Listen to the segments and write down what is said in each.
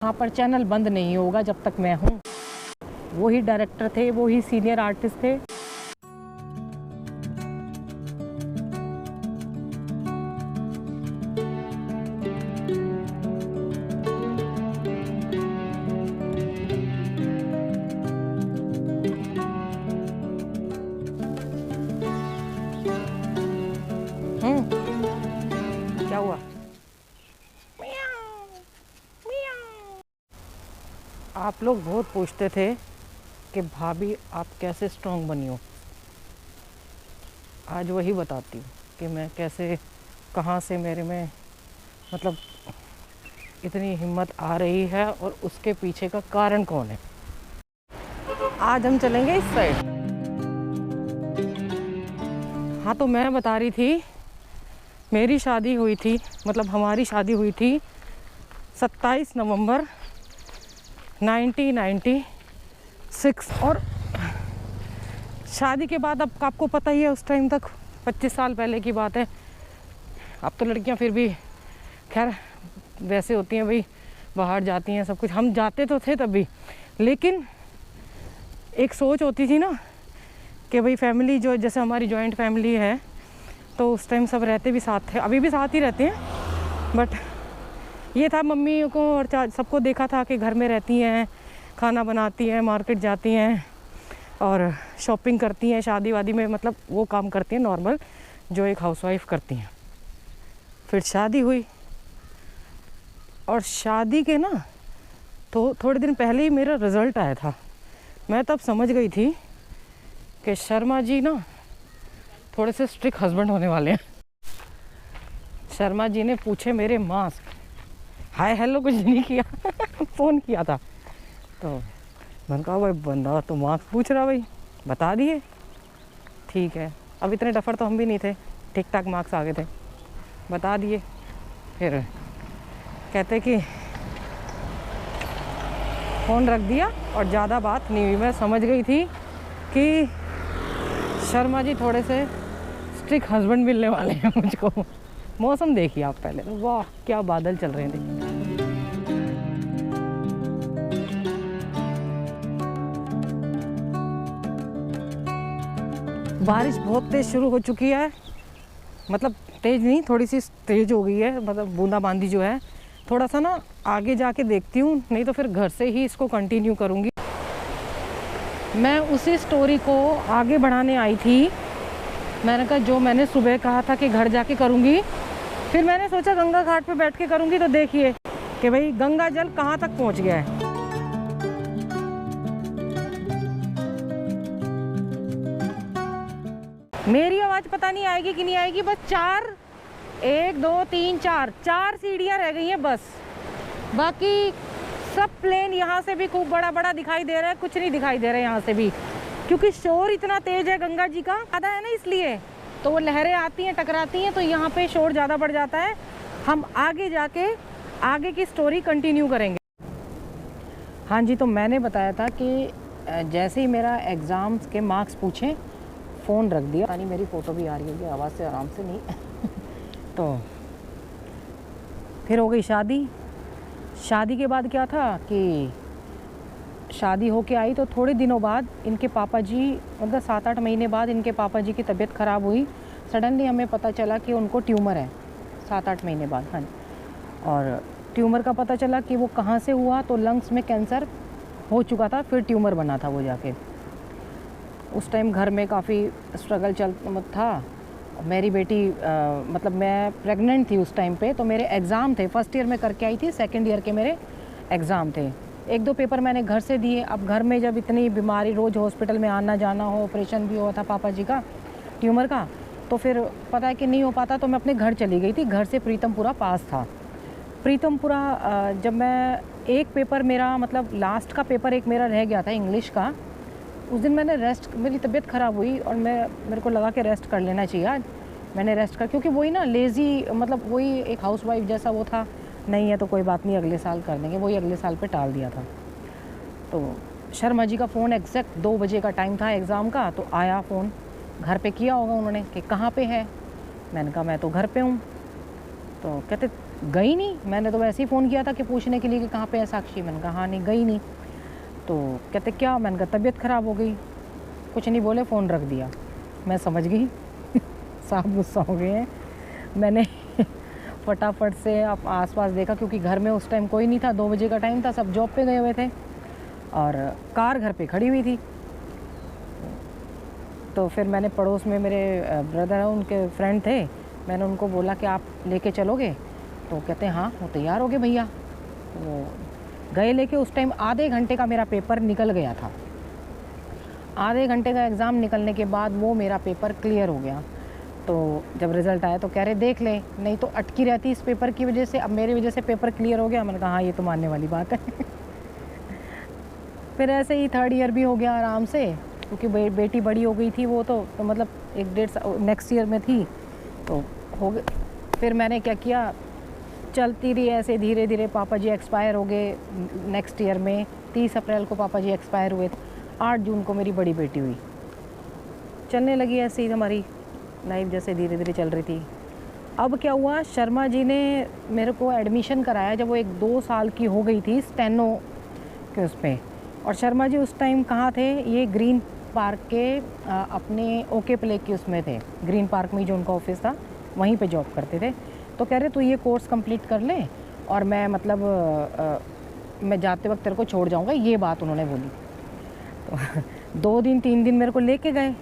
यहाँ पर चैनल बंद नहीं होगा जब तक मैं हूँ। वही डायरेक्टर थे, वही सीनियर आर्टिस्ट थे। क्या हुआ? आप लोग बहुत पूछते थे कि भाभी आप कैसे स्ट्रॉन्ग बनी हो। आज वही बताती हूँ कि मैं कैसे, कहाँ से मेरे में मतलब इतनी हिम्मत आ रही है और उसके पीछे का कारण कौन है। आज हम चलेंगे इस साइड। हाँ, तो मैं बता रही थी, मेरी शादी हुई थी, मतलब हमारी शादी हुई थी 27 नवंबर 1996। और शादी के बाद अब आपको पता ही है, उस टाइम तक 25 साल पहले की बात है। अब तो लड़कियां फिर भी खैर वैसे होती हैं भाई, बाहर जाती हैं सब कुछ, हम जाते तो थे तब भी, लेकिन एक सोच होती थी ना कि भाई फैमिली जो, जैसे हमारी जॉइंट फैमिली है तो उस टाइम सब रहते भी साथ थे, अभी भी साथ ही रहते हैं। बट ये था, मम्मी को और सबको देखा था कि घर में रहती हैं, खाना बनाती हैं, मार्केट जाती हैं और शॉपिंग करती हैं, शादी वादी में मतलब वो काम करती हैं नॉर्मल जो एक हाउसवाइफ करती हैं। फिर शादी हुई और शादी के ना तो थोड़े दिन पहले ही मेरा रिज़ल्ट आया था। मैं तब समझ गई थी कि शर्मा जी ना थोड़े से स्ट्रिक्ट हस्बैंड होने वाले हैं। शर्मा जी ने पूछे मेरे मार्क्स, हाय हेलो कुछ नहीं किया फ़ोन किया था। तो मैंने कहा भाई बंदा तो मार्क्स पूछ रहा, भाई बता दिए, ठीक है। अब इतने डफर तो हम भी नहीं थे, ठीक ठाक मार्क्स आ गए थे, बता दिए। फिर कहते कि फ़ोन रख दिया और ज़्यादा बात नहीं हुई। मैं समझ गई थी कि शर्मा जी थोड़े से स्ट्रिक्ट हस्बैंड मिलने वाले हैं मुझको। मौसम देखिए आप पहले, वाह क्या बादल चल रहे हैं। बारिश बहुत तेज़ शुरू हो चुकी है, मतलब तेज़ नहीं, थोड़ी सी तेज़ हो गई है, मतलब बूंदाबांदी जो है। थोड़ा सा ना आगे जाके देखती हूँ, नहीं तो फिर घर से ही इसको कंटिन्यू करूँगी। मैं उसी स्टोरी को आगे बढ़ाने आई थी। मैंने कहा जो मैंने सुबह कहा था कि घर जाके करूँगी, फिर मैंने सोचा गंगा घाट पे बैठ के करूँगी। तो देखिए कि भाई गंगा जल कहाँ तक पहुँच गया है। मेरी आवाज़ पता नहीं आएगी कि नहीं आएगी, बस 4 1 2 3 4 सीढ़ियाँ रह गई हैं बस। बाकी सब प्लेन यहाँ से भी खूब बड़ा बड़ा दिखाई दे रहा है, कुछ नहीं दिखाई दे रहा है यहाँ से भी, क्योंकि शोर इतना तेज़ है गंगा जी का ज़्यादा है ना, इसलिए तो वो लहरें आती हैं, टकराती हैं, तो यहाँ पे शोर ज़्यादा बढ़ जाता है। हम आगे जाके आगे की स्टोरी कंटिन्यू करेंगे। हाँ जी, तो मैंने बताया था कि जैसे ही मेरा एग्ज़ाम्स के मार्क्स पूछे, फ़ोन रख दिया। यानी मेरी फ़ोटो भी आ रही होगी आवाज़ से, आराम से नहीं तो फिर हो गई शादी। शादी के बाद क्या था कि शादी होके आई तो थोड़े दिनों बाद इनके पापा जी, मतलब 7-8 महीने बाद इनके पापा जी की तबीयत ख़राब हुई। सडनली हमें पता चला कि उनको ट्यूमर है 7-8 महीने बाद। हाँ, और ट्यूमर का पता चला कि वो कहाँ से हुआ, तो लंग्स में कैंसर हो चुका था, फिर ट्यूमर बना था वो जाके। उस टाइम घर में काफ़ी स्ट्रगल चल था। मेरी बेटी मतलब मैं प्रेग्नेंट थी उस टाइम पे, तो मेरे एग्ज़ाम थे, फर्स्ट ईयर में करके आई थी, सेकंड ईयर के मेरे एग्ज़ाम थे। 1-2 पेपर मैंने घर से दिए। अब घर में जब इतनी बीमारी, रोज़ हॉस्पिटल में आना जाना हो, ऑपरेशन भी हुआ था पापा जी का ट्यूमर का, तो फिर पता है कि नहीं हो पाता, तो मैं अपने घर चली गई थी। घर से प्रीतमपुरा पास था। प्रीतमपुरा जब मैं एक पेपर मेरा, मतलब लास्ट का पेपर एक मेरा रह गया था इंग्लिश का, उस दिन मैंने रेस्ट, मेरी तबीयत ख़राब हुई और मेरे को लगा कि रेस्ट कर लेना चाहिए आज। मैंने रेस्ट कर, क्योंकि वही ना लेज़ी, मतलब वही एक हाउसवाइफ जैसा वो था, नहीं है तो कोई बात नहीं अगले साल कर देंगे, वही अगले साल पे टाल दिया था। तो शर्मा जी का फ़ोन एग्जैक्ट 2 बजे का टाइम था एग्ज़ाम का, तो आया फ़ोन, घर पे किया होगा उन्होंने कि कहाँ पे है। मैंने कहा मैं तो घर पे हूँ। तो कहते गई नहीं, मैंने तो वैसे ही फ़ोन किया था कि पूछने के लिए कि कहाँ पे है साक्षी। मैंने कहा हाँ, नहीं गई नहीं। तो कहते क्या? मैंने कहा तबीयत ख़राब हो गई। कुछ नहीं बोले, फ़ोन रख दिया। मैं समझ गई साहब गुस्सा हो गए हैं। मैंने फटाफट से आप आसपास देखा, क्योंकि घर में उस टाइम कोई नहीं था, 2 बजे का टाइम था, सब जॉब पे गए हुए थे और कार घर पे खड़ी हुई थी। तो फिर मैंने पड़ोस में मेरे ब्रदर हैं, उनके फ्रेंड थे, मैंने उनको बोला कि आप लेके चलोगे? तो कहते हैं हाँ, वो तैयार हो गए भैया। वो गए लेके। उस टाइम आधे घंटे का मेरा पेपर निकल गया था। आधे घंटे का एग्ज़ाम निकलने के बाद वो मेरा पेपर क्लियर हो गया। तो जब रिज़ल्ट आया तो कह रहे देख ले, नहीं तो अटकी रहती इस पेपर की वजह से, अब मेरी वजह से पेपर क्लियर हो गया। मैंने कहा हाँ, ये तो मानने वाली बात है। फिर ऐसे ही 3rd ईयर भी हो गया आराम से, क्योंकि बेटी बड़ी हो गई थी, वो तो मतलब 1-1.5 नेक्स्ट ईयर में थी, तो हो गए। फिर मैंने क्या किया, चलती रही ऐसे धीरे धीरे। पापा जी एक्सपायर हो गए नेक्स्ट ईयर में। 30 अप्रैल को पापा जी एक्सपायर हुए थे। 8 जून को मेरी बड़ी बेटी हुई। चलने लगी ऐसे ही हमारी लाइफ, जैसे धीरे धीरे चल रही थी। अब क्या हुआ, शर्मा जी ने मेरे को एडमिशन कराया जब वो 1-2 साल की हो गई थी, स्टेनो के उस पर। और शर्मा जी उस टाइम कहाँ थे, ये ग्रीन पार्क के अपने ओके प्ले के उसमें थे। ग्रीन पार्क में जो उनका ऑफिस था, वहीं पे जॉब करते थे। तो कह रहे तू ये कोर्स कंप्लीट कर ले और मैं मतलब मैं जाते वक्त तेरे को छोड़ जाऊंगा, ये बात उन्होंने बोली। तो 2 दिन 3 दिन मेरे को लेके गए।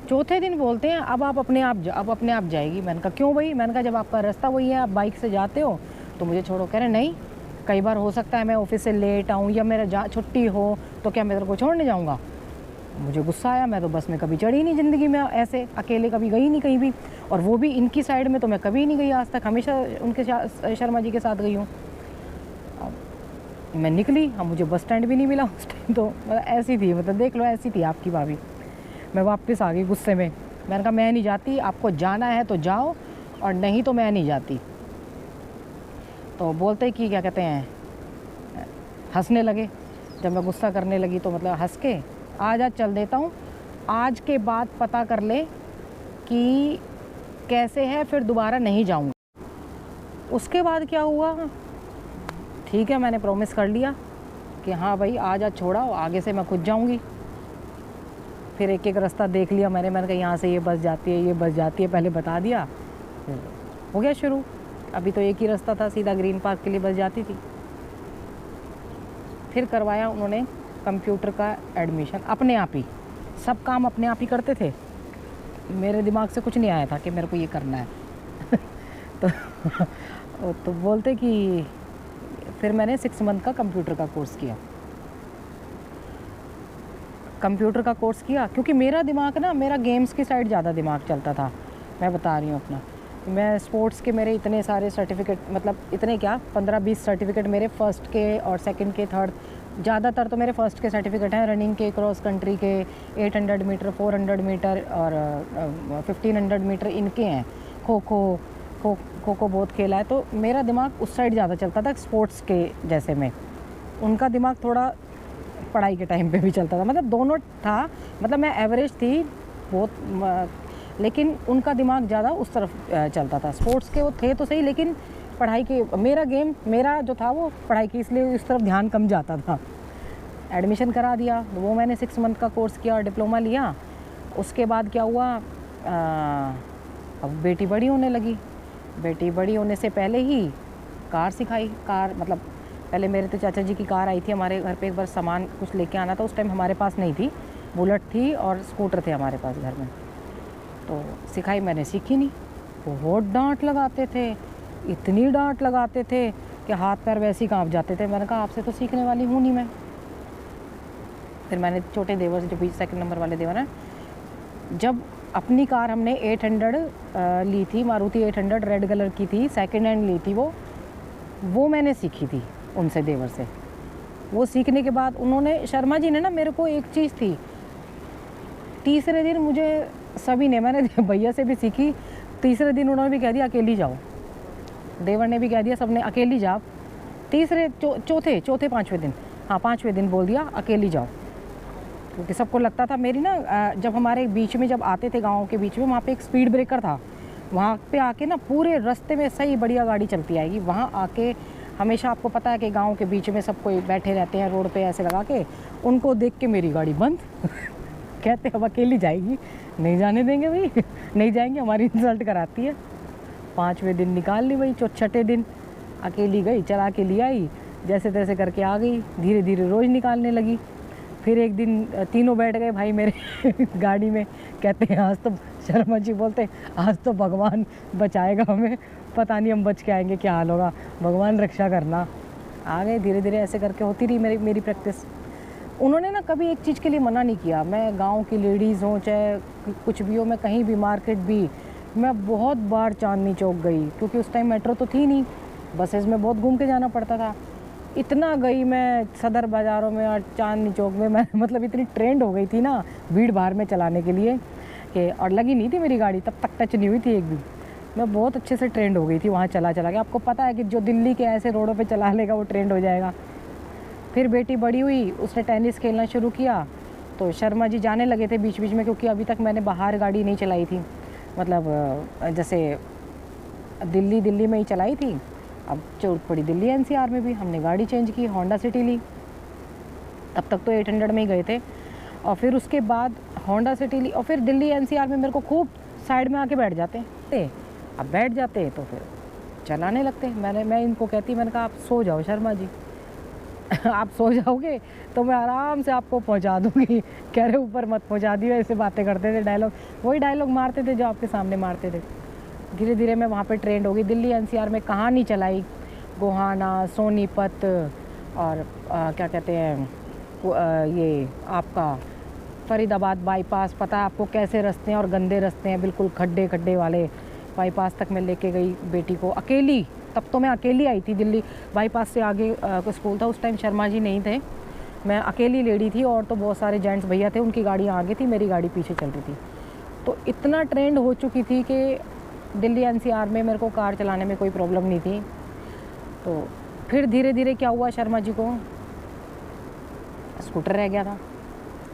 चौथे दिन बोलते हैं अब अपने आप जाएगी। मैंने कहा क्यों भाई? मैंने कहा जब आपका रास्ता वही है, आप बाइक से जाते हो तो मुझे छोड़ो। कह रहे नहीं, कई बार हो सकता है मैं ऑफिस से लेट आऊँ या मेरा छुट्टी हो, तो क्या मैं तेरे को छोड़ने जाऊँगा? मुझे गुस्सा आया। मैं तो बस में कभी चढ़ी नहीं ज़िंदगी में, ऐसे अकेले कभी गई नहीं कहीं भी, और वो भी इनकी साइड में तो मैं कभी नहीं गई आज तक, हमेशा उनके शर्मा जी के साथ गई हूँ। मैं निकली, अब मुझे बस स्टैंड भी नहीं मिला उस टाइम। तो मतलब ऐसी थी, मतलब देख लो ऐसी थी आपकी भाभी। मैं वापस आ गई गुस्से में। मैंने कहा मैं नहीं जाती, आपको जाना है तो जाओ और नहीं तो मैं नहीं जाती। तो बोलते कि क्या कहते हैं, हंसने लगे। जब मैं गुस्सा करने लगी तो मतलब हंस के आज चल देता हूँ, आज के बाद पता कर ले कि कैसे है, फिर दोबारा नहीं जाऊँगा। उसके बाद क्या हुआ, ठीक है मैंने प्रॉमिस कर लिया कि हाँ भाई आज छोड़ाओ, आगे से मैं खुद जाऊँगी। फिर एक एक रास्ता देख लिया मैंने कहा यहाँ से ये बस जाती है, ये बस जाती है, पहले बता दिया, हो गया शुरू। अभी तो एक ही रास्ता था, सीधा ग्रीन पार्क के लिए बस जाती थी। फिर करवाया उन्होंने कंप्यूटर का एडमिशन, अपने आप ही सब काम अपने आप ही करते थे। मेरे दिमाग से कुछ नहीं आया था कि मेरे को ये करना है। तो बोलते कि फिर मैंने 6 मंथ का कंप्यूटर का कोर्स किया। कंप्यूटर का कोर्स किया क्योंकि मेरा दिमाग ना, मेरा गेम्स की साइड ज़्यादा दिमाग चलता था। मैं बता रही हूँ अपना, मैं स्पोर्ट्स के मेरे इतने सारे सर्टिफिकेट, मतलब इतने क्या 15-20 सर्टिफिकेट मेरे फर्स्ट के और सेकंड के, थर्ड, ज़्यादातर तो मेरे फर्स्ट के सर्टिफिकेट हैं। रनिंग के, क्रॉस कंट्री के, 800 मीटर, 400 मीटर और 1500 मीटर इनके हैं। खो खो बहुत खेला है, तो मेरा दिमाग उस साइड ज़्यादा चलता था स्पोर्ट्स के जैसे में। उनका दिमाग थोड़ा पढ़ाई के टाइम पे भी चलता था, मतलब दोनों था, मतलब मैं एवरेज थी बहुत, लेकिन उनका दिमाग ज़्यादा उस तरफ चलता था। स्पोर्ट्स के वो थे तो सही, लेकिन पढ़ाई के, मेरा जो था वो पढ़ाई की, इसलिए उस तरफ ध्यान कम जाता था। एडमिशन करा दिया, वो मैंने 6 मंथ का कोर्स किया और डिप्लोमा लिया। उसके बाद क्या हुआ, अब बेटी बड़ी होने लगी। बेटी बड़ी होने से पहले ही कार सिखाई। कार मतलब पहले मेरे तो चाचा जी की कार आई थी हमारे घर पे, एक बार सामान कुछ लेके आना था, उस टाइम हमारे पास नहीं थी, बुलेट थी और स्कूटर थे हमारे पास घर में। तो सिखाई, मैंने सीखी नहीं। बहुत डांट लगाते थे, इतनी डांट लगाते थे कि हाथ पैर वैसे ही कांप जाते थे। मैंने कहा आपसे तो सीखने वाली हूँ नहीं मैं। फिर मैंने छोटे देवर से, जो भी 2nd नंबर वाले देवर हैं, जब अपनी कार हमने 800 ली थी, मारुति 800 रेड कलर की थी, सेकंड हैंड ली थी वो मैंने सीखी थी उनसे, देवर से। वो सीखने के बाद उन्होंने, शर्मा जी ने ना, मेरे को एक चीज़ थी, तीसरे दिन मुझे सभी ने, मैंने भैया से भी सीखी, तीसरे दिन उन्होंने भी कह दिया अकेली जाओ। देवर ने भी कह दिया, सबने अकेली जाओ। तीसरे चौथे 5वें दिन, हाँ 5वें दिन बोल दिया अकेली जाओ, क्योंकि सबको लगता था मेरी ना, जब हमारे बीच में जब आते थे गाँव के बीच में, वहाँ पे एक स्पीड ब्रेकर था, वहाँ पे आके ना पूरे रास्ते में सही बढ़िया गाड़ी चलती आएगी। वहाँ आके हमेशा आपको पता है कि गांव के बीच में सब कोई बैठे रहते हैं रोड पे ऐसे लगा के, उनको देख के मेरी गाड़ी बंद कहते अब अकेली जाएगी, नहीं जाने देंगे भाई नहीं जाएंगे, हमारी इंसल्ट कराती है। 5वें दिन निकाल ली भाई, छठे दिन अकेली गई, चला के ले आई, जैसे तैसे करके आ गई। धीरे धीरे रोज़ निकालने लगी। फिर एक दिन तीनों बैठ गए भाई मेरे गाड़ी में, कहते हैं आज तो शर्मा जी बोलते आज तो भगवान बचाएगा हमें, पता नहीं हम बच के आएंगे, क्या हाल होगा, भगवान रक्षा करना। आ गए धीरे धीरे, ऐसे करके होती रही मेरी प्रैक्टिस। उन्होंने ना कभी एक चीज़ के लिए मना नहीं किया। मैं गांव की लेडीज़ हूँ, चाहे कुछ भी हो, मैं कहीं भी मार्केट भी, मैं बहुत बार चांदनी चौक गई, क्योंकि उस टाइम मेट्रो तो थी नहीं, बसेस में बहुत घूम के जाना पड़ता था। इतना गई मैं सदर बाज़ारों में और चांदनी चौक में, मैं मतलब इतनी ट्रेंड हो गई थी ना भीड़ भाड़ में चलाने के लिए कि, और लगी नहीं थी मेरी गाड़ी, तब तक टच नहीं हुई थी एक भी। मैं बहुत अच्छे से ट्रेंड हो गई थी वहाँ चला के। आपको पता है कि जो दिल्ली के ऐसे रोडों पे चला लेगा वो ट्रेंड हो जाएगा। फिर बेटी बड़ी हुई, उसने टेनिस खेलना शुरू किया, तो शर्मा जी जाने लगे थे बीच बीच में, क्योंकि अभी तक मैंने बाहर गाड़ी नहीं चलाई थी, मतलब जैसे दिल्ली में ही चलाई थी। अब चोट पड़ी दिल्ली NCR में भी, हमने गाड़ी चेंज की, होंडा सिटी ली। तब तक तो 800 में ही गए थे, और फिर उसके बाद होंडा सिटी ली, और फिर दिल्ली NCR में मेरे को खूब साइड में आके बैठ जाते। अब बैठ जाते तो फिर चलाने लगते। मैं इनको कहती, मैंने कहा आप सो जाओ शर्मा जी आप सो जाओगे तो मैं आराम से आपको पहुंचा दूंगी। कह रहे ऊपर मत पहुंचा दियो, ऐसे बातें करते थे, डायलॉग वही डायलॉग मारते थे जो आपके सामने मारते थे। धीरे धीरे मैं वहाँ पे ट्रेंड हो गई। दिल्ली NCR में कहाँ नहीं चलाई, गोहाना, सोनीपत, और क्या कहते हैं ये आपका फरीदाबाद बाईपास, पता है आपको कैसे रास्ते हैं और गंदे रास्ते हैं, बिल्कुल खड्डे खड्डे वाले। बाईपास तक मैं लेके गई बेटी को अकेली। तब तो मैं अकेली आई थी दिल्ली, बाईपास से आगे को स्कूल था, उस टाइम शर्मा जी नहीं थे, मैं अकेली लेडी थी, और तो बहुत सारे जेंट्स भैया थे, उनकी गाड़ियाँ आगे थी, मेरी गाड़ी पीछे चल रही थी। तो इतना ट्रेंड हो चुकी थी कि दिल्ली NCR में मेरे को कार चलाने में कोई प्रॉब्लम नहीं थी। तो फिर धीरे धीरे क्या हुआ, शर्मा जी को स्कूटर रह गया था।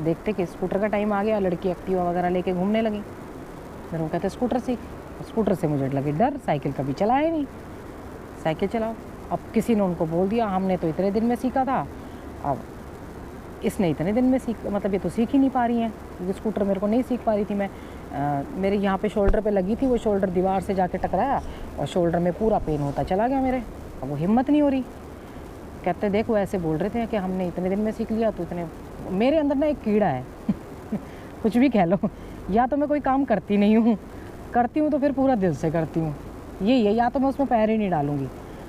देखते कि स्कूटर का टाइम आ गया, लड़की एक्टिवा वगैरह लेके घूमने लगी। मेरे को कहते स्कूटर सीख। स्कूटर से मुझे लगे डर, साइकिल कभी चलाया नहीं, साइकिल चलाओ। अब किसी ने उनको बोल दिया, हमने तो इतने दिन में सीखा था, अब इसने इतने दिन में सीख, मतलब ये तो सीख ही नहीं पा रही हैं, क्योंकि स्कूटर मेरे को नहीं सीख पा रही थी मैं। मेरे यहाँ पे शोल्डर पे लगी थी, वो शोल्डर दीवार से जाके टकराया और शोल्डर में पूरा पेन होता चला गया मेरे। अब वो हिम्मत नहीं हो रही। कहते देखो ऐसे बोल रहे थे कि हमने इतने दिन में सीख लिया, तो इतने मेरे अंदर ना एक कीड़ा है कुछ भी कह लो, या तो मैं कोई काम करती नहीं हूँ, करती हूँ तो फिर पूरा दिल से करती हूँ, यही है, या तो मैं उसमें पैर ही नहीं डालूँगी।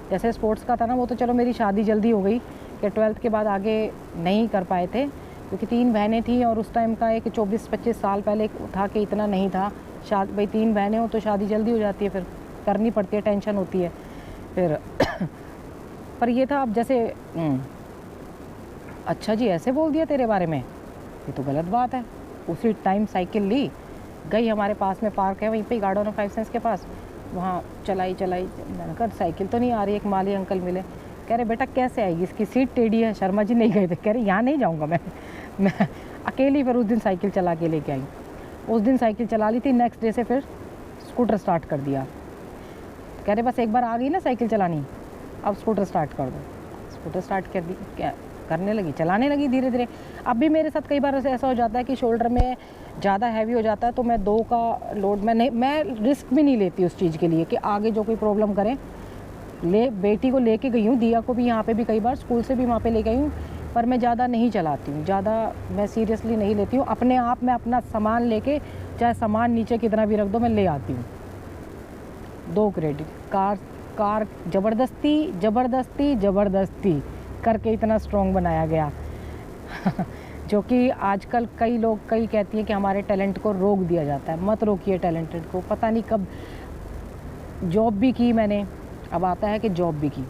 जैसे स्पोर्ट्स का था ना, वो तो चलो मेरी शादी जल्दी हो गई कि 12th के बाद आगे नहीं कर पाए थे, क्योंकि 3 बहनें थी, और उस टाइम का एक 24-25 साल पहले था कि इतना नहीं था। भाई 3 बहनें हो तो शादी जल्दी हो जाती है, फिर करनी पड़ती है, टेंशन होती है फिर पर ये था, अब जैसे अच्छा जी ऐसे बोल दिया तेरे बारे में, ये तो गलत बात है। उसी टाइम साइकिल ली, गई, हमारे पास में पार्क है वहीं पे गार्डन ऑफ 5 सेंस के पास, वहाँ चलाई। मैंने कहा साइकिल तो नहीं आ रही। एक माली अंकल मिले, कह रहे बेटा कैसे आएगी, इसकी सीट टेढ़ी है। शर्मा जी नहीं गए थे, कह रहे यहाँ नहीं जाऊँगा मैं अकेली फिर उस दिन साइकिल चला के लेके आई। उस दिन साइकिल चला ली थी, नेक्स्ट डे से फिर स्कूटर स्टार्ट कर दिया। कह रहे बस एक बार आ गई ना साइकिल चलानी, अब स्कूटर स्टार्ट कर दो। स्कूटर स्टार्ट कर दी, करने लगी, चलाने लगी धीरे धीरे। अब भी मेरे साथ कई बार ऐसा हो जाता है कि शोल्डर में ज़्यादा हैवी हो जाता है, तो मैं 2 का लोड मैं रिस्क भी नहीं लेती उस चीज़ के लिए कि आगे जो कोई प्रॉब्लम करे। बेटी को लेके गई हूँ, दिया को भी यहाँ पे भी कई बार, स्कूल से भी वहाँ पे ले गई हूँ, पर मैं ज़्यादा नहीं चलाती हूँ, ज़्यादा मैं सीरियसली नहीं लेती हूँ। अपने आप में अपना सामान लेके, चाहे सामान नीचे कितना भी रख दो, मैं ले आती हूँ। 2 क्रेडिट कार ज़बरदस्ती करके इतना स्ट्रॉन्ग बनाया गया जो कि आजकल कई कहती हैं कि हमारे टैलेंट को रोक दिया जाता है। मत रोकिए टैलेंटेड को। पता नहीं कब जॉब भी की मैंने, अब आता है कि जॉब भी की।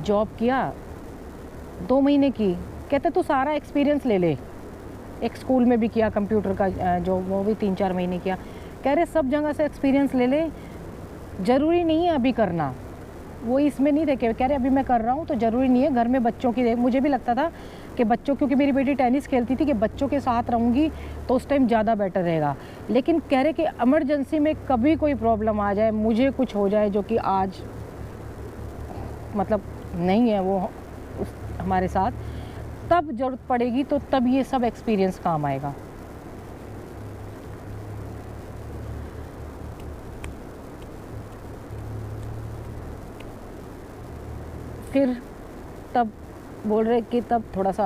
जॉब किया 2 महीने की, कहते तू सारा एक्सपीरियंस ले ले। एक स्कूल में भी किया कंप्यूटर का जॉब, वो भी 3-4 महीने किया। कह रहे सब जगह से एक्सपीरियंस ले ले, ज़रूरी नहीं है अभी करना, वो इसमें नहीं थे कि कह रहे अभी मैं कर रहा हूँ तो ज़रूरी नहीं है घर में बच्चों की। मुझे भी लगता था कि बच्चों, क्योंकि मेरी बेटी टेनिस खेलती थी, कि बच्चों के साथ रहूँगी तो उस टाइम ज़्यादा बेटर रहेगा। लेकिन कह रहे कि इमरजेंसी में कभी कोई प्रॉब्लम आ जाए, मुझे कुछ हो जाए, जो कि आज मतलब नहीं है वो हमारे साथ, तब ज़रूरत पड़ेगी तो तब ये सब एक्सपीरियंस काम आएगा। फिर तब बोल रहे कि तब थोड़ा सा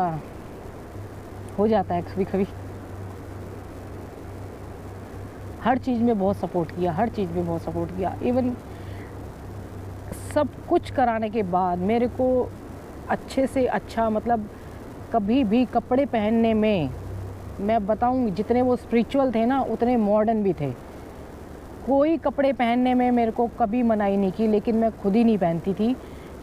हो जाता है कभी कभी। हर चीज़ में बहुत सपोर्ट किया, हर चीज़ में बहुत सपोर्ट किया। इवन सब कुछ कराने के बाद मेरे को अच्छे से अच्छा, मतलब कभी भी कपड़े पहनने में, मैं बताऊं जितने वो स्पिरिचुअल थे ना उतने मॉडर्न भी थे। कोई कपड़े पहनने में मेरे को कभी मनाही नहीं की, लेकिन मैं खुद ही नहीं पहनती थी।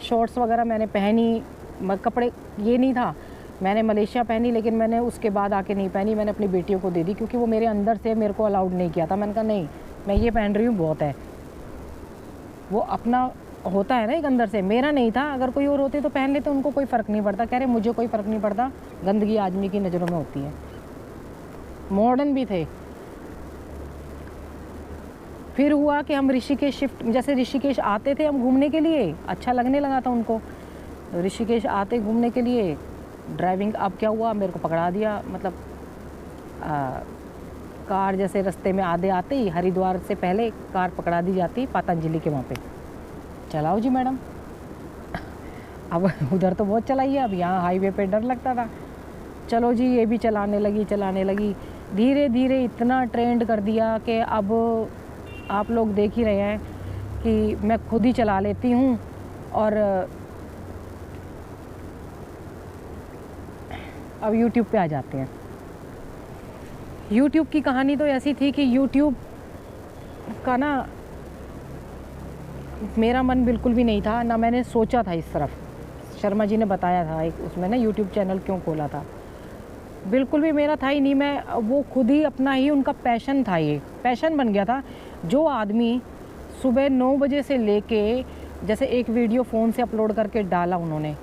शॉर्ट्स वगैरह मैंने पहनी, कपड़े ये नहीं था, मैंने मलेशिया पहनी, लेकिन मैंने उसके बाद आके नहीं पहनी, मैंने अपनी बेटियों को दे दी, क्योंकि वो मेरे अंदर से मेरे को अलाउड नहीं किया था। मैंने कहा नहीं, मैं ये पहन रही हूँ बहुत है। वो अपना होता है ना एक अंदर से, मेरा नहीं था। अगर कोई और होते तो पहन लेते, उनको कोई फ़र्क नहीं पड़ता। कह रहे मुझे कोई फ़र्क नहीं पड़ता, गंदगी आदमी की नज़रों में होती है। मॉडर्न भी थे। फिर हुआ कि हम ऋषिकेश शिफ्ट, जैसे ऋषिकेश आते थे हम घूमने के लिए, अच्छा लगने लगा था उनको। ऋषिकेश आते घूमने के लिए ड्राइविंग, अब क्या हुआ, मेरे को पकड़ा दिया। मतलब कार जैसे रास्ते में आधे आते ही हरिद्वार से पहले कार पकड़ा दी जाती पतंजलि के वहाँ पे, चलाओ जी मैडम। अब उधर तो बहुत चलाई है, अब यहाँ हाईवे पे डर लगता था। चलो जी, ये भी चलाने लगी। धीरे धीरे इतना ट्रेंड कर दिया कि अब आप लोग देख ही रहे हैं कि मैं खुद ही चला लेती हूँ। और अब YouTube पे आ जाते हैं। YouTube की कहानी तो ऐसी थी कि YouTube का ना मेरा मन बिल्कुल भी नहीं था, ना मैंने सोचा था इस तरफ। शर्मा जी ने बताया था एक उसमें ना YouTube चैनल क्यों खोला था, बिल्कुल भी मेरा था ही नहीं। मैं वो खुद ही अपना ही, उनका पैशन था, ये पैशन बन गया था। जो आदमी सुबह 9 बजे से लेके, जैसे एक वीडियो फ़ोन से अपलोड करके डाला उन्होंने,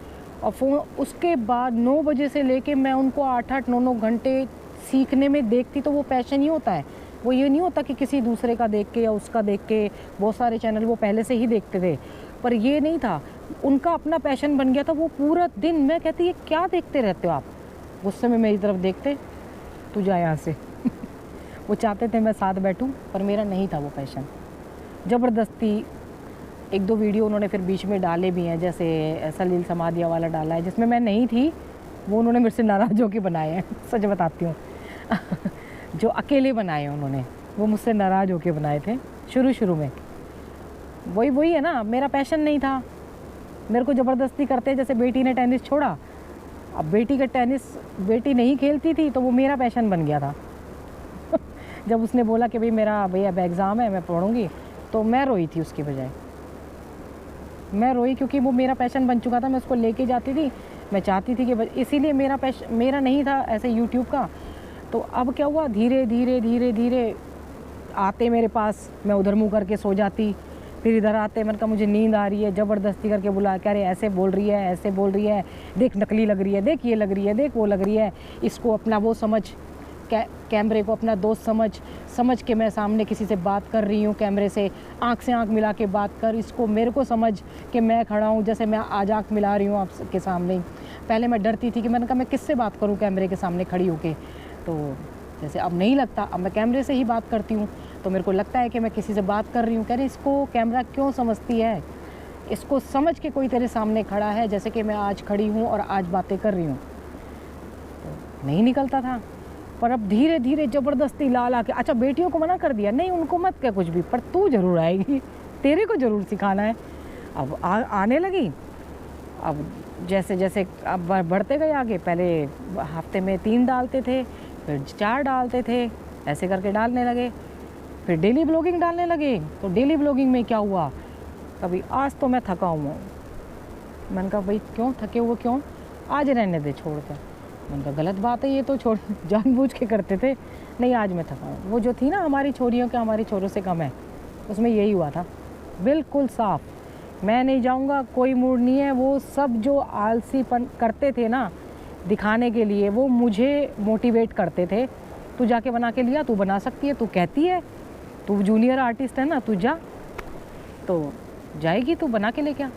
और उसके बाद 9 बजे से लेके मैं उनको 8-8, 9-9 घंटे सीखने में देखती, तो वो पैशन ही होता है। वो ये नहीं होता कि किसी दूसरे का देख के या उसका देख के, बहुत सारे चैनल वो पहले से ही देखते थे, पर ये नहीं था, उनका अपना पैशन बन गया था। वो पूरा दिन, मैं कहती ये क्या देखते रहते हो आप, गुस्से में मेरी तरफ देखते, तू जा यहाँ से। वो चाहते थे मैं साथ बैठूं, पर मेरा नहीं था वो पैशन। ज़बरदस्ती 1-2 वीडियो उन्होंने फिर बीच में डाले भी हैं, जैसे सलील समाधिया वाला डाला है जिसमें मैं नहीं थी, वो उन्होंने मेरे से नाराज़ होकर बनाए हैं। सच बताती हूँ। जो अकेले बनाए हैं उन्होंने, वो मुझसे नाराज़ होकर बनाए थे शुरू में। वही है ना, मेरा पैशन नहीं था, मेरे को ज़बरदस्ती करते। जैसे बेटी ने टेनिस छोड़ा, अब बेटी का टेनिस बेटी नहीं खेलती थी, तो वो मेरा पैशन बन गया था। जब उसने बोला कि भाई मेरा भैया अब एग्ज़ाम है, मैं पढ़ूंगी, तो मैं रोई थी। उसकी बजाय मैं रोई, क्योंकि वो मेरा पैशन बन चुका था। मैं उसको लेके जाती थी, मैं चाहती थी कि इसीलिए मेरा नहीं था ऐसे यूट्यूब का। तो अब क्या हुआ, धीरे धीरे आते मेरे पास, मैं उधर मुँह करके सो जाती, फिर इधर आते, मैंने कहा मुझे नींद आ रही है, ज़बरदस्ती करके बुला, कह रहे ऐसे बोल रही है, देख नकली लग रही है, देख ये लग रही है, देख वो लग रही है, इसको अपना वो समझ, कैमरे को अपना दोस्त समझ के मैं सामने किसी से बात कर रही हूँ, कैमरे से आँख से आँख मिला के बात कर, इसको मेरे को समझ कि मैं खड़ा हूँ, जैसे मैं आज आँख मिला रही हूँ आपके सामने। पहले मैं डरती थी कि मैंने कहा मैं किससे बात करूँ कैमरे के सामने खड़ी होके, तो जैसे अब नहीं लगता, अब मैं कैमरे से ही बात करती हूँ, तो मेरे को लगता है कि मैं किसी से बात कर रही हूँ। कह रही इसको कैमरा क्यों समझती है, इसको समझ के कोई तेरे सामने खड़ा है, जैसे कि मैं आज खड़ी हूँ और आज बातें कर रही हूँ। तो नहीं निकलता था, पर अब धीरे धीरे ज़बरदस्ती ला के, अच्छा बेटियों को मना कर दिया, नहीं उनको मत कह कुछ भी, पर तू ज़रूर आएगी, तेरे को ज़रूर सिखाना है। अब आने लगी। अब जैसे जैसे अब बढ़ते गए आगे, पहले हफ्ते में 3 डालते थे, फिर 4 डालते थे, ऐसे करके डालने लगे। फिर डेली ब्लॉगिंग डालने लगे। तो डेली ब्लॉगिंग में क्या हुआ, कभी आज तो मैं थका हुआ हूँ, मैंने कहा भाई क्यों थके हुए, क्यों, आज रहने दे छोड़ कर। मैंने कहा गलत बात है ये तो, छोड़, जानबूझ के करते थे, नहीं आज मैं थका हूँ। वो जो थी ना हमारी छोरियों के हमारी छोरों से कम है, उसमें यही हुआ था, बिल्कुल साफ मैं नहीं जाऊंगा, कोई मूड नहीं है। वो सब जो आलसीपन करते थे ना दिखाने के लिए, वो मुझे मोटिवेट करते थे। तू जाके बना के लिया, तू बना सकती है, तू कहती है, तू जूनियर आर्टिस्ट है ना, तू जा। तो जाएगी तू बना के लेके आ।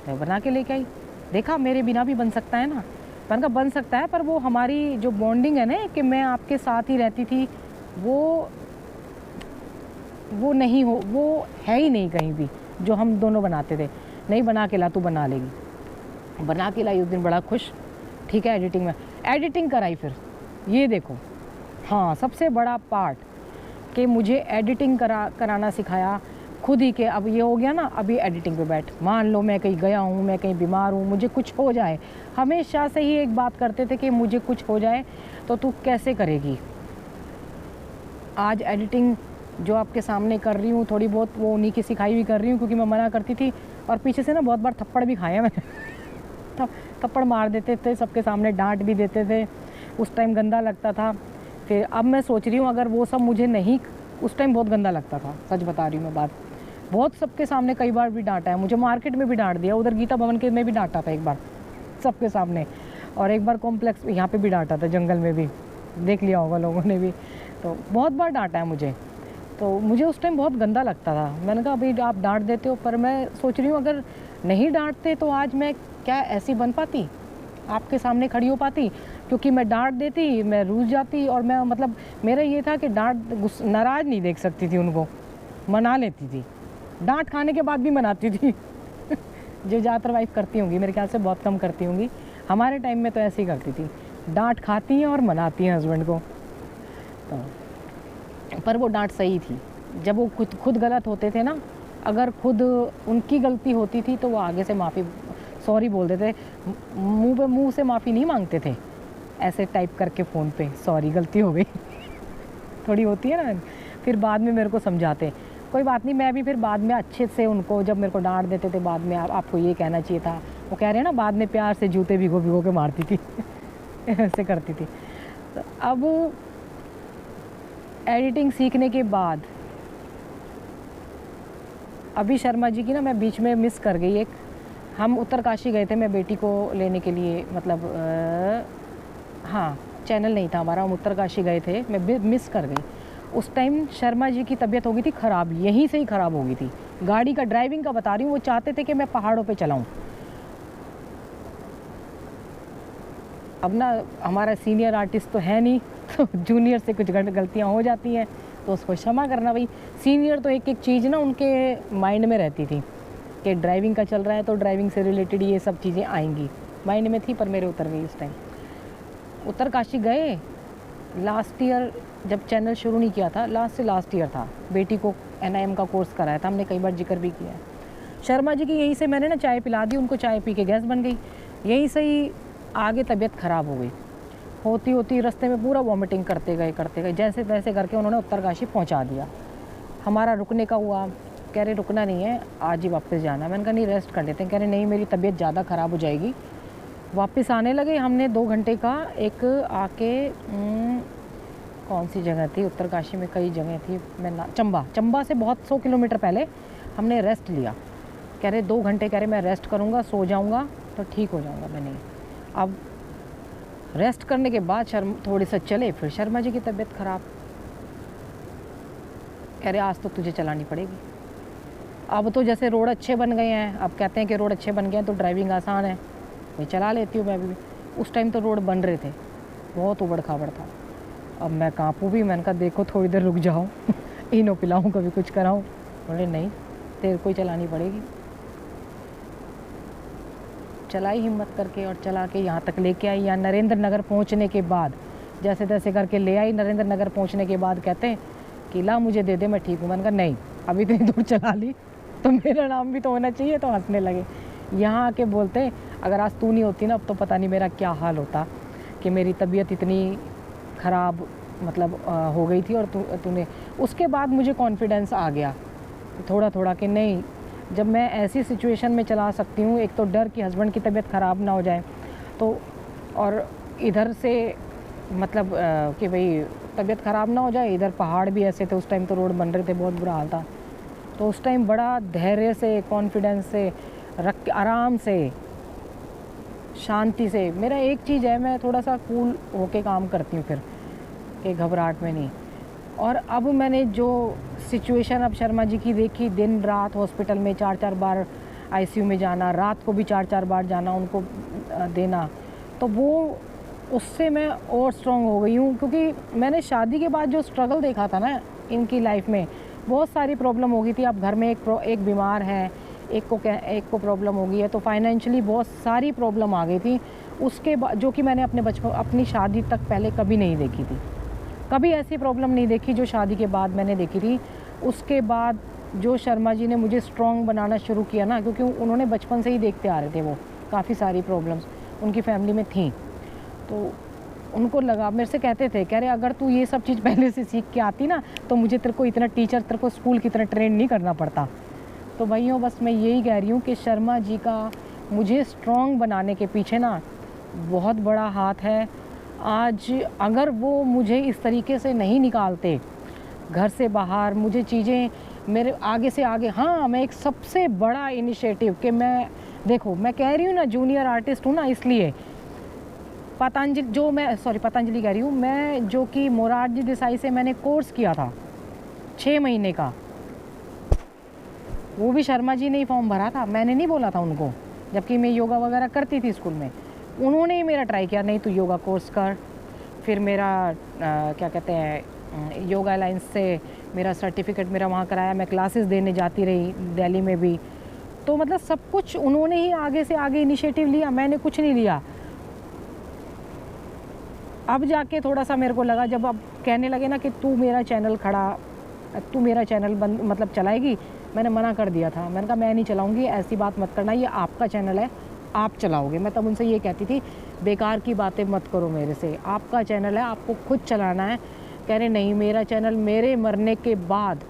मैं बना के लेके आई, देखा मेरे बिना भी बन सकता है ना। मैंने कहा बन सकता है, पर वो हमारी जो बॉन्डिंग है ना कि मैं आपके साथ ही रहती थी, वो नहीं हो, वो है ही नहीं कहीं भी जो हम दोनों बनाते थे। नहीं बना के ला, तू बना लेगी। बना के लाई उस दिन, बड़ा खुश। ठीक है, एडिटिंग में एडिटिंग कराई फिर। ये देखो, हाँ, सबसे बड़ा पार्ट कि मुझे एडिटिंग कराना सिखाया खुद ही। के अब ये हो गया ना, अभी एडिटिंग पे बैठ, मान लो मैं कहीं गया हूँ, मैं कहीं बीमार हूँ, मुझे कुछ हो जाए। हमेशा से ही एक बात करते थे कि मुझे कुछ हो जाए तो तू कैसे करेगी। आज एडिटिंग जो आपके सामने कर रही हूँ, थोड़ी बहुत वो उन्हीं की सिखाई हुई कर रही हूँ, क्योंकि मैं मना करती थी और पीछे से ना बहुत बार थप्पड़ भी खाया मैंने। थप्पड़ मार देते थे सबके सामने, डांट भी देते थे। उस टाइम गंदा लगता था। फिर अब मैं सोच रही हूँ अगर वो सब मुझे नहीं, उस टाइम बहुत गंदा लगता था, सच बता रही हूँ मैं बात। बहुत सबके सामने कई बार भी डांटा है मुझे, मार्केट में भी डांट दिया, उधर गीता भवन के में भी डांटा था एक बार सबके सामने, और एक बार कॉम्प्लेक्स यहाँ पे भी डांटा था, जंगल में भी, देख लिया होगा लोगों ने भी। तो बहुत बार डांटा है मुझे, तो मुझे उस टाइम बहुत गंदा लगता था। मैंने कहा भाई आप डांट देते हो, पर मैं सोच रही हूँ अगर नहीं डांटते तो आज मैं क्या ऐसी बन पाती, आपके सामने खड़ी हो पाती। क्योंकि मैं डांट देती, मैं रूठ जाती, और मैं मतलब मेरा ये था कि नाराज़ नहीं देख सकती थी उनको, मना लेती थी। डांट खाने के बाद भी मनाती थी। जो ज़्यादातर वाइफ करती होंगी, मेरे ख्याल से बहुत कम करती होंगी, हमारे टाइम में तो ऐसे ही करती थी, डांट खाती हैं और मनाती हैं हस्बैंड को। तो पर वो डांट सही थी। जब वो खुद गलत होते थे ना, अगर खुद उनकी गलती होती थी तो वो आगे से माफ़ी, सॉरी बोल देते, मुंह से माफ़ी नहीं मांगते थे, ऐसे टाइप करके फ़ोन पे सॉरी गलती हो गई। थोड़ी होती है ना, फिर बाद में मेरे को समझाते, कोई बात नहीं। मैं भी फिर बाद में अच्छे से उनको, जब मेरे को डांट देते थे बाद में, आपको ये कहना चाहिए था, वो कह रहे हैं ना, बाद में प्यार से जूते भिगो के मारती थी। ऐसे करती थी। तो अब एडिटिंग सीखने के बाद, अभी शर्मा जी की ना मैं बीच में मिस कर गई एक, हम उत्तरकाशी गए थे, मैं बेटी को लेने के लिए, मतलब हाँ, चैनल नहीं था हमारा, हम उत्तरकाशी गए थे, मैं मिस कर गई। उस टाइम शर्मा जी की तबीयत हो गई थी ख़राब, यहीं से ही ख़राब हो गई थी, गाड़ी का, ड्राइविंग का बता रही हूँ। वो चाहते थे कि मैं पहाड़ों पे चलाऊँ। अब ना हमारा सीनियर आर्टिस्ट तो है नहीं, तो जूनियर से कुछ गलतियाँ हो जाती हैं, तो उसको क्षमा करना भाई। सीनियर तो एक एक चीज़ ना उनके माइंड में रहती थी कि ड्राइविंग का चल रहा है तो ड्राइविंग से रिलेटेड ये सब चीज़ें आएंगी, माइंड में थी, पर मेरे उतर गई उस टाइम। उत्तरकाशी गए लास्ट ईयर, जब चैनल शुरू नहीं किया था, लास्ट ईयर था, बेटी को NIM का कोर्स कराया था, हमने कई बार जिक्र भी किया है। शर्मा जी की यहीं से मैंने ना चाय पिला दी उनको, चाय पी के गैस बन गई, यहीं से ही आगे तबीयत ख़राब हो गई। होती रास्ते में पूरा वॉमिटिंग करते गए, जैसे तैसे करके उन्होंने उत्तरकाशी पहुंचा दिया। हमारा रुकने का हुआ, कह रहे रुकना नहीं है, आज ही वापस जाना। मैंने कहा नहीं, रेस्ट कर लेते हैं। कह रहे नहीं, मेरी तबीयत ज़्यादा ख़राब हो जाएगी। वापस आने लगे, हमने 2 घंटे का एक आके, कौन सी जगह थी उत्तरकाशी में, कई जगह थी, मैं चंबा से बहुत 100 किलोमीटर पहले हमने रेस्ट लिया। कह रहे 2 घंटे, कह रहे मैं रेस्ट करूँगा, सो जाऊँगा तो ठीक हो जाऊँगा। मैं नहीं, अब रेस्ट करने के बाद थोड़ी सा चले, फिर शर्मा जी की तबीयत ख़राब। कह रहे आज तो तुझे चलानी पड़ेगी। अब तो जैसे रोड अच्छे बन गए हैं, अब कहते हैं कि रोड अच्छे बन गए हैं तो ड्राइविंग आसान है, मैं चला लेती हूँ मैं भी। उस टाइम तो रोड बन रहे थे, बहुत उबड़ खाबड़ था। अब मैं कांपू भी, मैंने कहा देखो थोड़ी देर रुक जाओ, इनो पिलाऊँ, कभी कुछ कराऊँ। बोले नहीं, तेरे को ही चलानी पड़ेगी। चलाई हिम्मत करके, और चला के यहाँ तक लेके आई। यहाँ नरेंद्र नगर पहुँचने के बाद जैसे तैसे करके ले आई। नरेंद्र नगर पहुँचने के बाद कहते हैं कि ला मुझे दे दे, मैं ठीक हूँ। मैंने कहा नहीं, अभी इतनी दूर चला ली तो मेरा नाम भी तो होना चाहिए। तो हंसने लगे। यहाँ आके बोलते अगर आज तू नहीं होती ना, अब तो पता नहीं मेरा क्या हाल होता, कि मेरी तबीयत इतनी ख़राब मतलब हो गई थी, और तूने। उसके बाद मुझे कॉन्फिडेंस आ गया थोड़ा थोड़ा कि नहीं, जब मैं ऐसी सिचुएशन में चला सकती हूँ, एक तो डर कि हस्बैंड की तबीयत ख़राब ना हो जाए, तो और इधर से मतलब कि भाई तबीयत ख़राब ना हो जाए, इधर पहाड़ भी ऐसे थे उस टाइम, तो रोड बन रहे थे, बहुत बुरा हाल था। तो उस टाइम बड़ा धैर्य से, कॉन्फिडेंस से रख के आराम से शांति से। मेरा एक चीज़ है, मैं थोड़ा सा कूल होके काम करती हूँ फिर, कि घबराहट में नहीं। और अब मैंने जो सिचुएशन अब शर्मा जी की देखी, दिन रात हॉस्पिटल में 4-4 बार आईसीयू में जाना, रात को भी 4-4 बार जाना उनको देना, तो वो उससे मैं और स्ट्रॉन्ग हो गई हूँ। क्योंकि मैंने शादी के बाद जो स्ट्रगल देखा था ना इनकी लाइफ में, बहुत सारी प्रॉब्लम हो गई थी। अब घर में एक बीमार है, एक को प्रॉब्लम हो गई है, तो फाइनेंशियली बहुत सारी प्रॉब्लम आ गई थी उसके बाद, जो कि मैंने अपनी शादी तक पहले कभी नहीं देखी थी। कभी ऐसी प्रॉब्लम नहीं देखी जो शादी के बाद मैंने देखी थी। उसके बाद जो शर्मा जी ने मुझे स्ट्रॉन्ग बनाना शुरू किया ना, क्योंकि उन्होंने बचपन से ही देखते आ रहे थे, वो काफ़ी सारी प्रॉब्लम्स उनकी फैमिली में थी, तो उनको लगा, मेरे से कहते थे, कह रहे अगर तू ये सब चीज़ पहले से सीख के आती ना तो मुझे तेरे को इतना टीचर, तेरे को स्कूल की तरह ट्रेन नहीं करना पड़ता। तो भाइयों बस मैं यही कह रही हूँ कि शर्मा जी का मुझे स्ट्रॉन्ग बनाने के पीछे ना बहुत बड़ा हाथ है। आज अगर वो मुझे इस तरीके से नहीं निकालते घर से बाहर, मुझे चीज़ें मेरे आगे से आगे, हाँ मैं एक सबसे बड़ा इनिशिएटिव कि मैं, देखो मैं कह रही हूँ ना जूनियर आर्टिस्ट हूँ ना, इसलिए पतंजलि कह रही हूँ मैं, जो कि मोरारजी देसाई से मैंने कोर्स किया था 6 महीने का, वो भी शर्मा जी ने ही फॉर्म भरा था, मैंने नहीं बोला था उनको, जबकि मैं योगा वगैरह करती थी स्कूल में। उन्होंने ही मेरा ट्राई किया, नहीं तू योगा कोर्स कर। फिर मेरा क्या कहते हैं, योगा अलायंस से मेरा सर्टिफिकेट मेरा वहाँ कराया, मैं क्लासेस देने जाती रही दिल्ली में भी। तो मतलब सब कुछ उन्होंने ही आगे से आगे इनिशिएटिव लिया, मैंने कुछ नहीं लिया। अब जाके थोड़ा सा मेरे को लगा, जब अब कहने लगे ना कि तू मेरा चैनल बंद मतलब चलाएगी, मैंने मना कर दिया था। मैंने कहा मैं नहीं चलाऊंगी, ऐसी बात मत करना, ये आपका चैनल है, आप चलाओगे। मैं तब उनसे ये कहती थी बेकार की बातें मत करो मेरे से, आपका चैनल है, आपको खुद चलाना है। कह रहे नहीं, मेरा चैनल, मेरे मरने के बाद,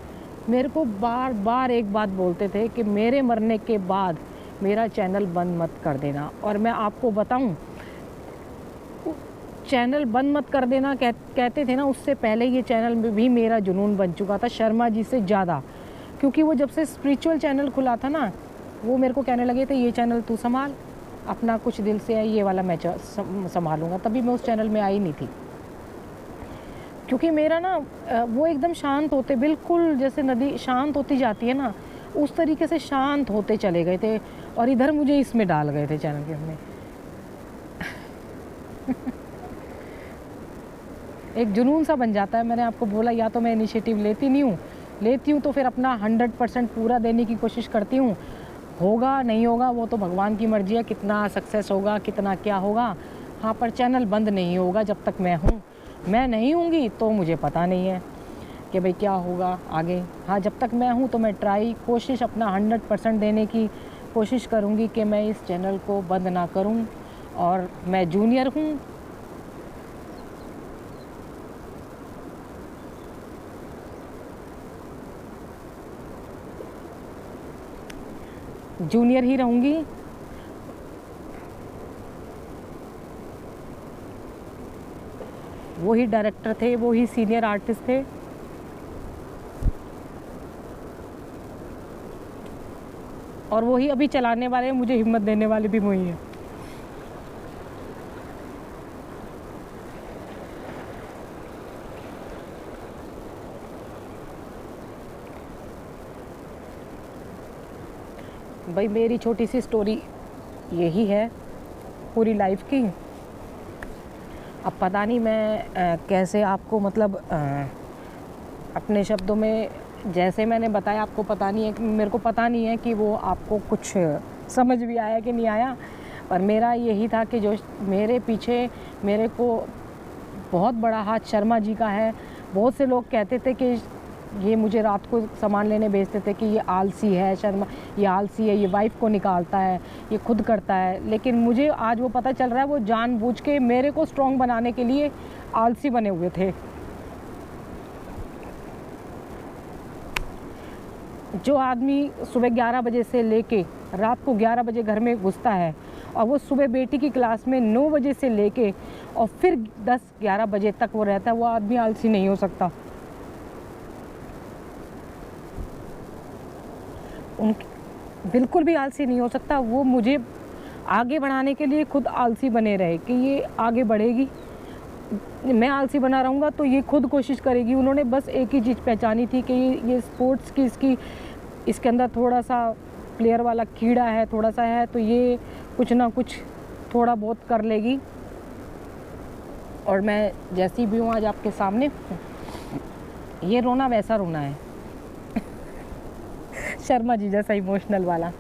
मेरे को बार बार एक बात बोलते थे कि मेरे मरने के बाद मेरा चैनल बंद मत कर देना। और मैं आपको बताऊं, चैनल बंद मत कर देना कहते थे ना, उससे पहले ये चैनल में भी मेरा जुनून बन चुका था शर्मा जी से ज़्यादा। क्योंकि वो जब से स्पिरिचुअल चैनल खुला था ना, वो मेरे को कहने लगे थे ये चैनल तू संभाल, अपना कुछ दिल से है, ये वाला मैं संभालूंगा। तभी मैं उस चैनल में आई नहीं थी, क्योंकि मेरा ना वो एकदम शांत होते, बिल्कुल जैसे नदी शांत होती जाती है ना, उस तरीके से शांत होते चले गए थे। और इधर मुझे इसमें डाल गए थे चैनल के में। एक जुनून सा बन जाता है। मैंने आपको बोला, या तो मैं इनिशिएटिव लेती हूँ तो फिर अपना 100% पूरा देने की कोशिश करती हूँ। होगा नहीं होगा वो तो भगवान की मर्जी है, कितना सक्सेस होगा, कितना क्या होगा। हाँ, पर चैनल बंद नहीं होगा जब तक मैं हूँ। मैं नहीं होंगी तो मुझे पता नहीं है कि भाई क्या होगा आगे। हाँ, जब तक मैं हूँ तो मैं कोशिश अपना 100% देने की कोशिश करूँगी कि मैं इस चैनल को बंद ना करूँ। और मैं जूनियर हूँ, जूनियर ही रहूँगी। वो ही डायरेक्टर थे, वो ही सीनियर आर्टिस्ट थे। और वो ही अभी चलाने वाले, मुझे हिम्मत देने वाले भी वही हैं। भाई मेरी छोटी सी स्टोरी यही है पूरी लाइफ की। अब पता नहीं मैं कैसे आपको मतलब अपने शब्दों में, जैसे मैंने बताया, आपको पता नहीं है, मेरे को पता नहीं है कि वो आपको कुछ समझ भी आया कि नहीं आया। पर मेरा यही था कि जो मेरे पीछे मेरे को बहुत बड़ा हाथ शर्मा जी का है। बहुत से लोग कहते थे कि ये मुझे रात को सामान लेने भेजते थे कि ये आलसी है शर्मा, ये आलसी है, ये वाइफ को निकालता है, ये खुद करता है। लेकिन मुझे आज वो पता चल रहा है, वो जानबूझ के मेरे को स्ट्रॉन्ग बनाने के लिए आलसी बने हुए थे। जो आदमी सुबह 11 बजे से लेके रात को 11 बजे घर में घुसता है, और वो सुबह बेटी की क्लास में 9 बजे से लेके और फिर 10-11 बजे तक वो रहता है, वो आदमी आलसी नहीं हो सकता। बिल्कुल भी आलसी नहीं हो सकता। वो मुझे आगे बढ़ाने के लिए खुद आलसी बने रहे कि ये आगे बढ़ेगी, मैं आलसी बना रहूँगा तो ये खुद कोशिश करेगी। उन्होंने बस एक ही चीज़ पहचानी थी कि ये स्पोर्ट्स की इसके अंदर थोड़ा सा प्लेयर वाला कीड़ा है, थोड़ा सा है, तो ये कुछ ना कुछ थोड़ा बहुत कर लेगी। और मैं जैसी भी हूँ आज आपके सामने, ये रोना वैसा रोना है शर्मा जी जैसा इमोशनल वाला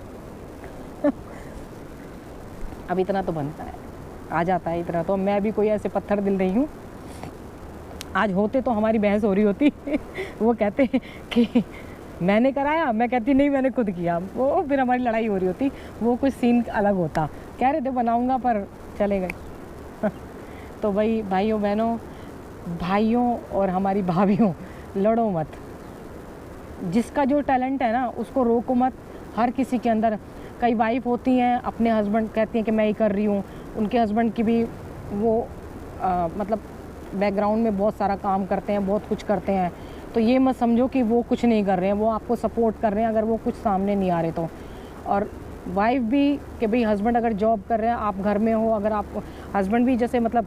अब इतना तो बनता है, आ जाता है इतना तो। मैं भी कोई ऐसे पत्थर दिल नहीं हूँ। आज होते तो हमारी बहस हो रही होती वो कहते कि मैंने कराया, मैं कहती नहीं मैंने खुद किया, वो फिर हमारी लड़ाई हो रही होती, वो कुछ सीन अलग होता। कह रहे थे बनाऊंगा पर चले गए तो भाई भाइयों बहनों, भाइयों और हमारी भाभियों, लड़ो मत। जिसका जो टैलेंट है ना उसको रोको मत। हर किसी के अंदर, कई वाइफ होती हैं अपने हस्बैंड कहती हैं कि मैं ही कर रही हूँ, उनके हस्बैंड की भी वो मतलब बैकग्राउंड में बहुत सारा काम करते हैं, बहुत कुछ करते हैं, तो ये मत समझो कि वो कुछ नहीं कर रहे हैं, वो आपको सपोर्ट कर रहे हैं अगर वो कुछ सामने नहीं आ रहे तो। और वाइफ भी कि भाई हस्बैंड अगर जॉब कर रहे हैं, आप घर में हो, अगर आप हस्बैंड भी जैसे मतलब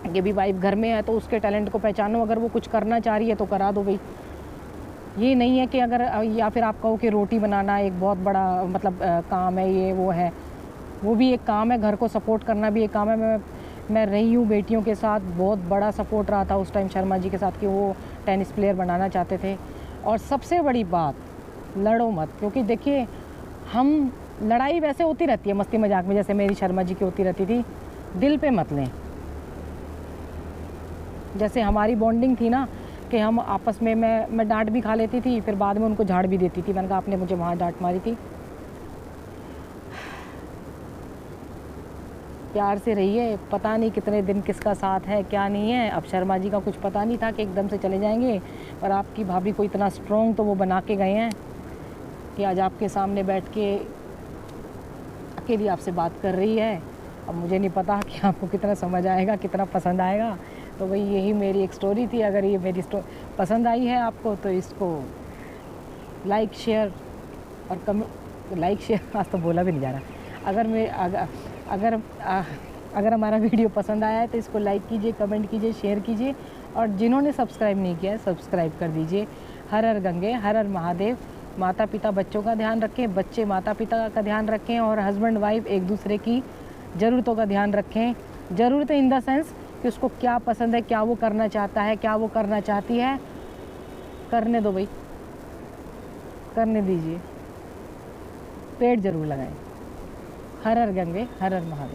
कि भी वाइफ घर में है तो उसके टैलेंट को पहचानो, अगर वो कुछ करना चाह रही है तो करा दो भाई। ये नहीं है कि अगर या फिर आप कहो कि रोटी बनाना एक बहुत बड़ा मतलब काम है, ये वो है, वो भी एक काम है, घर को सपोर्ट करना भी एक काम है। मैं रही हूँ बेटियों के साथ, बहुत बड़ा सपोर्ट रहा था उस टाइम शर्मा जी के साथ कि वो टेनिस प्लेयर बनाना चाहते थे। और सबसे बड़ी बात, लड़ो मत, क्योंकि देखिए हम लड़ाई वैसे होती रहती है मस्ती मजाक में, जैसे मेरी शर्मा जी की होती रहती थी, दिल पे मत लें। जैसे हमारी बॉन्डिंग थी ना कि हम आपस में, मैं डांट भी खा लेती थी, फिर बाद में उनको झाड़ भी देती थी। मैंने कहा आपने मुझे वहाँ डांट मारी थी, प्यार से रहिए। पता नहीं कितने दिन किसका साथ है क्या नहीं है। अब शर्मा जी का कुछ पता नहीं था कि एकदम से चले जाएंगे, पर आपकी भाभी को इतना स्ट्रॉन्ग तो वो बना के गए हैं कि आज आपके सामने बैठ के अकेली आपसे बात कर रही है। अब मुझे नहीं पता कि आपको कितना समझ आएगा, कितना पसंद आएगा। तो वही यही मेरी एक स्टोरी थी। अगर ये मेरी पसंद आई है आपको तो इसको लाइक शेयर और लाइक शेयर आज तो बोला भी नहीं जा रहा। अगर हमारा वीडियो पसंद आया है तो इसको लाइक कीजिए, कमेंट कीजिए, शेयर कीजिए, और जिन्होंने सब्सक्राइब नहीं किया है सब्सक्राइब कर दीजिए। हर हर गंगे, हर हर महादेव। माता पिता बच्चों का ध्यान रखें, बच्चे माता पिता का ध्यान रखें, और हस्बैंड वाइफ एक दूसरे की ज़रूरतों का ध्यान रखें। ज़रूरत इन द सेंस कि उसको क्या पसंद है, क्या वो करना चाहता है, क्या वो करना चाहती है, करने दो भाई, करने दीजिए। पेड़ ज़रूर लगाएं। हर हर गंगे, हर हर महादेव।